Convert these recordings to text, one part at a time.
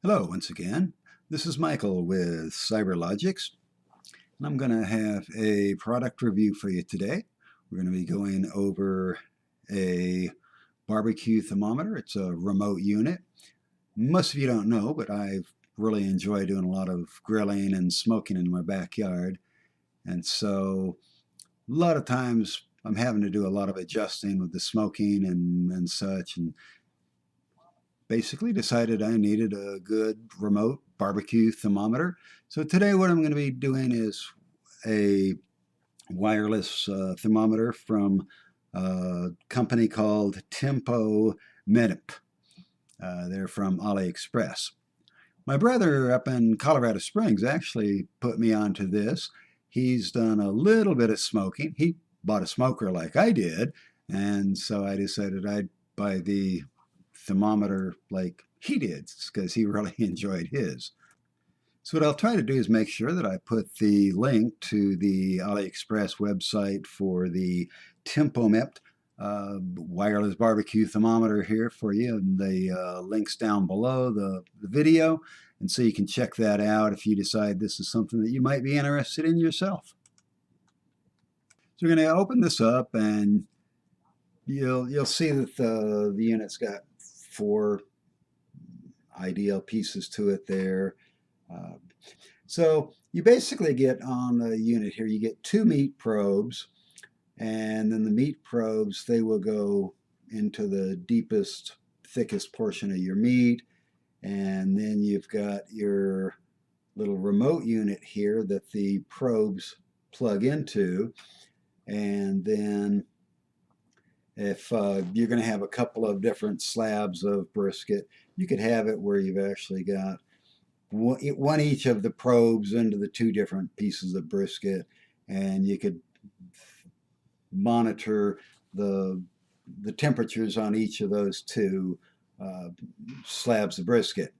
Hello once again. This is Michael with CyberLogics, and I'm going to have a product review for you today. We're going to be going over a barbecue thermometer. It's a remote unit. Most of you don't know, but I've really enjoyed doing a lot of grilling and smoking in my backyard. And so a lot of times I'm having to do a lot of adjusting with the smoking and such. And basically decided I needed a good remote barbecue thermometer. So today what I'm going to be doing is a wireless thermometer from a company called Tempo Medip. They're from AliExpress. My brother up in Colorado Springs actually put me onto this. He's done a little bit of smoking. He bought a smoker like I did, and so I decided I'd buy the thermometer like he did because he really enjoyed his. So what I'll try to do is make sure that I put the link to the AliExpress website for the Tempomept wireless barbecue thermometer here for you, and the links down below the video, and so you can check that out if you decide this is something that you might be interested in yourself. So we're going to open this up, and you'll see that the unit's got four ideal pieces to it there. Uh, so you basically get on the unit here, you get two meat probes, and then the meat probes, they will go into the deepest, thickest portion of your meat. And then you've got your little remote unit here that the probes plug into. And then if you're going to have a couple of different slabs of brisket, you could have it where you've actually got one each of the probes into the two different pieces of brisket, and you could monitor the temperatures on each of those two slabs of brisket.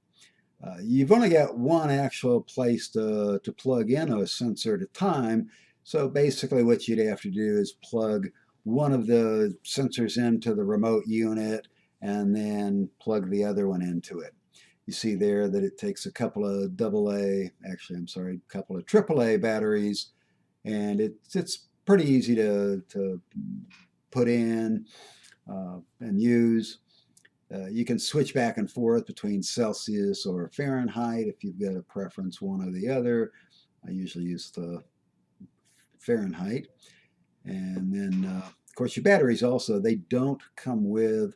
You've only got one actual place to plug in a sensor at a time, so basically what you'd have to do is plug one of the sensors into the remote unit and then plug the other one into it. You see there that it takes a couple of couple of AAA batteries, and it's pretty easy to put in and use. You can switch back and forth between Celsius or Fahrenheit if you've got a preference one or the other. I usually use the Fahrenheit. And then, of course, your batteries also, they don't come with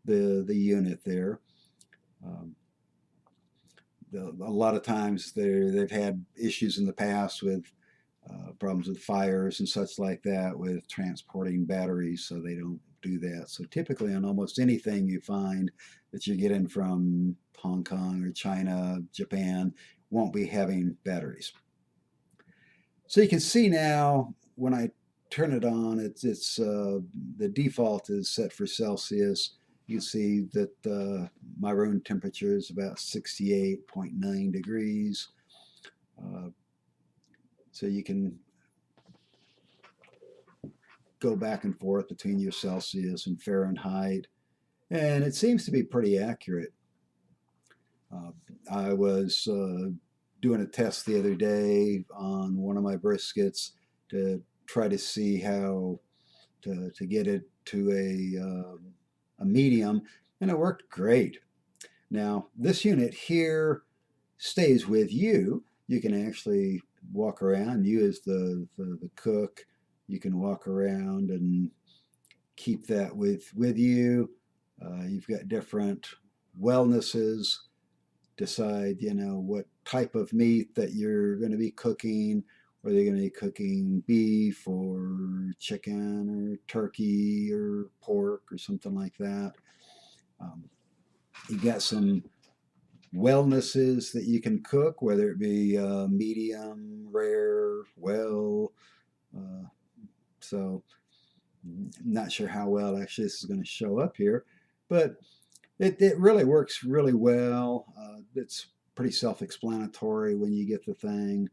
the unit there. Um, a lot of times they've had issues in the past with problems with fires and such like that with transporting batteries, so they don't do that. So typically on almost anything you find that you're getting from Hong Kong or China, Japan, won't be having batteries. So you can see now when I turn it on, it's the default is set for Celsius. You see that my room temperature is about 68.9 degrees. So you can go back and forth between your Celsius and Fahrenheit, and it seems to be pretty accurate. I was doing a test the other day on one of my briskets to try to see how to get it to a medium, and it worked great. Now, this unit here stays with you. You can actually walk around, you as the cook, you can walk around and keep that with you. You've got different wellnesses. Decide, what type of meat that you're going to be cooking. Whether you're going to be cooking beef or chicken or turkey or pork or something like that. You've got some wellnesses that you can cook, whether it be medium, rare, well. So I'm not sure how well actually this is going to show up here, but it really works really well. It's pretty self-explanatory when you get the thing.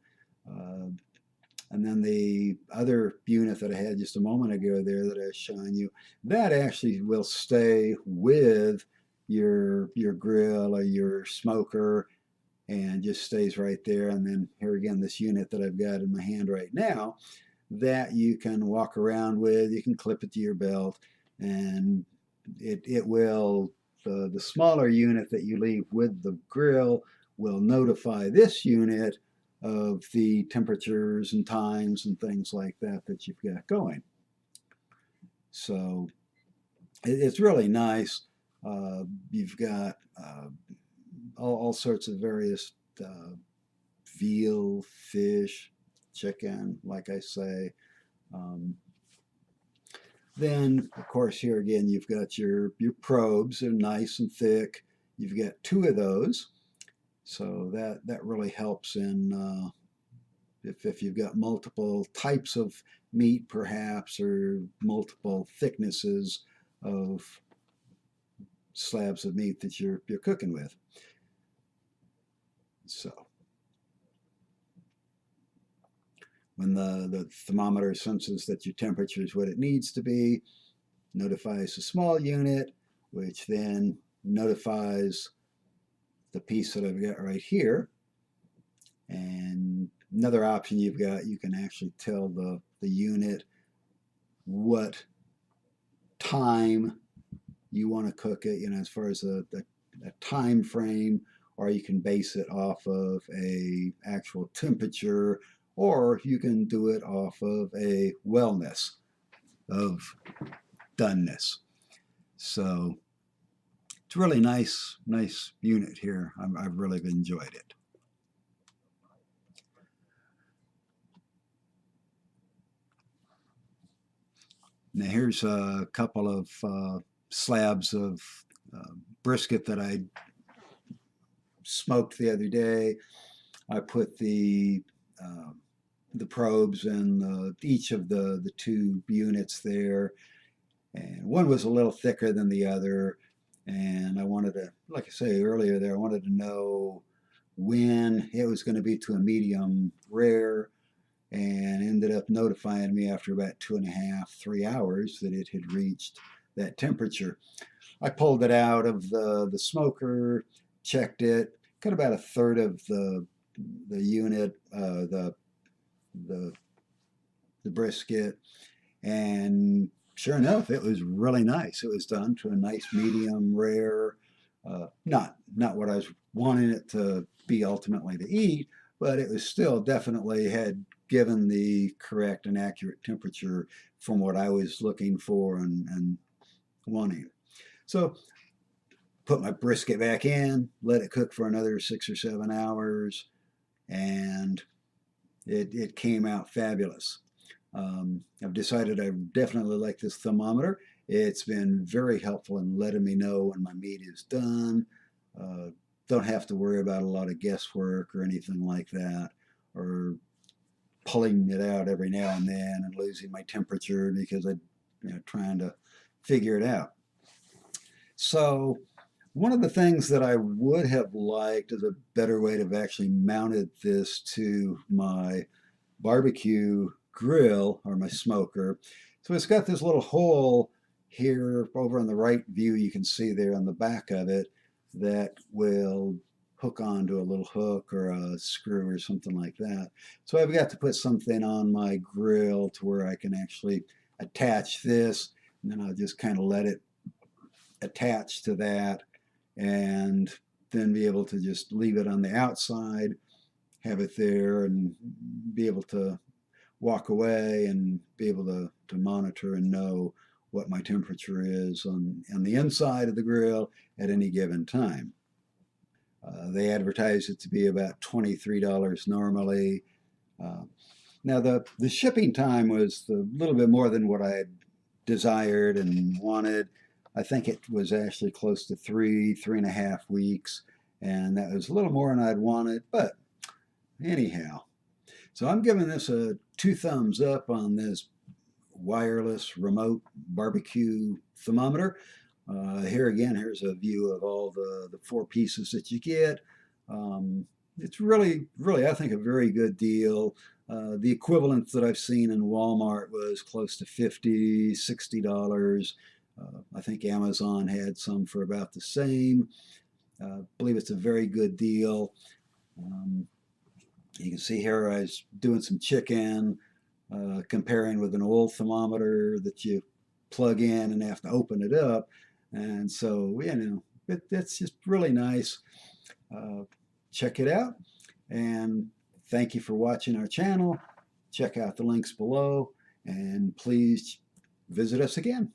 And then the other unit that I had just a moment ago there that I was showing you, that actually will stay with your grill or your smoker and just stays right there. And then here again, this unit that I've got in my hand right now, that you can walk around with. You can clip it to your belt, and it will, the smaller unit that you leave with the grill will notify this unit of the temperatures and times and things like that that you've got going. So it's really nice. You've got all sorts of various veal, fish, chicken, like I say. Um, then, of course, here again, you've got your probes. They're nice and thick. You've got two of those. So that really helps in if you've got multiple types of meat, perhaps, or multiple thicknesses of slabs of meat that you're cooking with. So when the thermometer senses that your temperature is what it needs to be, notifies the small unit, which then notifies the piece that I've got right here. And another option you've got, you can actually tell the unit what time you want to cook it, as far as a time frame, or you can base it off of a actual temperature, or you can do it off of a wellness of doneness. So it's a really nice unit here. I've really enjoyed it. Now here's a couple of slabs of brisket that I smoked the other day. I put the probes in each of the two units there, and one was a little thicker than the other, and I wanted to, like I say earlier there, I wanted to know when it was going to be to a medium rare, and ended up notifying me after about 2.5, 3 hours that it had reached that temperature. I pulled it out of the smoker, checked it, got about a third of the unit, the brisket, and sure enough, it was really nice. It was done to a nice medium rare, not what I was wanting it to be ultimately to eat, but it was still definitely had given the correct and accurate temperature from what I was looking for and wanting. So put my brisket back in, let it cook for another 6 or 7 hours, and it came out fabulous. I've decided I definitely like this thermometer. It's been very helpful in letting me know when my meat is done. Don't have to worry about a lot of guesswork or anything like that, or pulling it out every now and then and losing my temperature because I'm trying to figure it out. So one of the things that I would have liked is a better way to have actually mounted this to my barbecue grill or my smoker. So it's got this little hole here over on the right view, you can see there on the back of it, that will hook onto a little hook or a screw or something like that. So I've got to put something on my grill to where I can actually attach this, and then I'll just kind of let it attach to that, and then be able to just leave it on the outside, have it there, and be able to walk away and be able to monitor and know what my temperature is on the inside of the grill at any given time. They advertise it to be about $23 normally. Now the shipping time was a little bit more than what I had desired and wanted. I think it was actually close to 3.5 weeks, and that was a little more than I'd wanted, but anyhow. So I'm giving this a 2 thumbs up on this wireless remote barbecue thermometer. Here again, here's a view of all the 4 pieces that you get. It's really, I think, a very good deal. The equivalent that I've seen in Walmart was close to $50, $60. I think Amazon had some for about the same. I believe it's a very good deal. You can see here I was doing some chicken, comparing with an old thermometer that you plug in and have to open it up. And so, it's just really nice. Uh, Check it out. And thank you for watching our channel. Check out the links below. And please visit us again.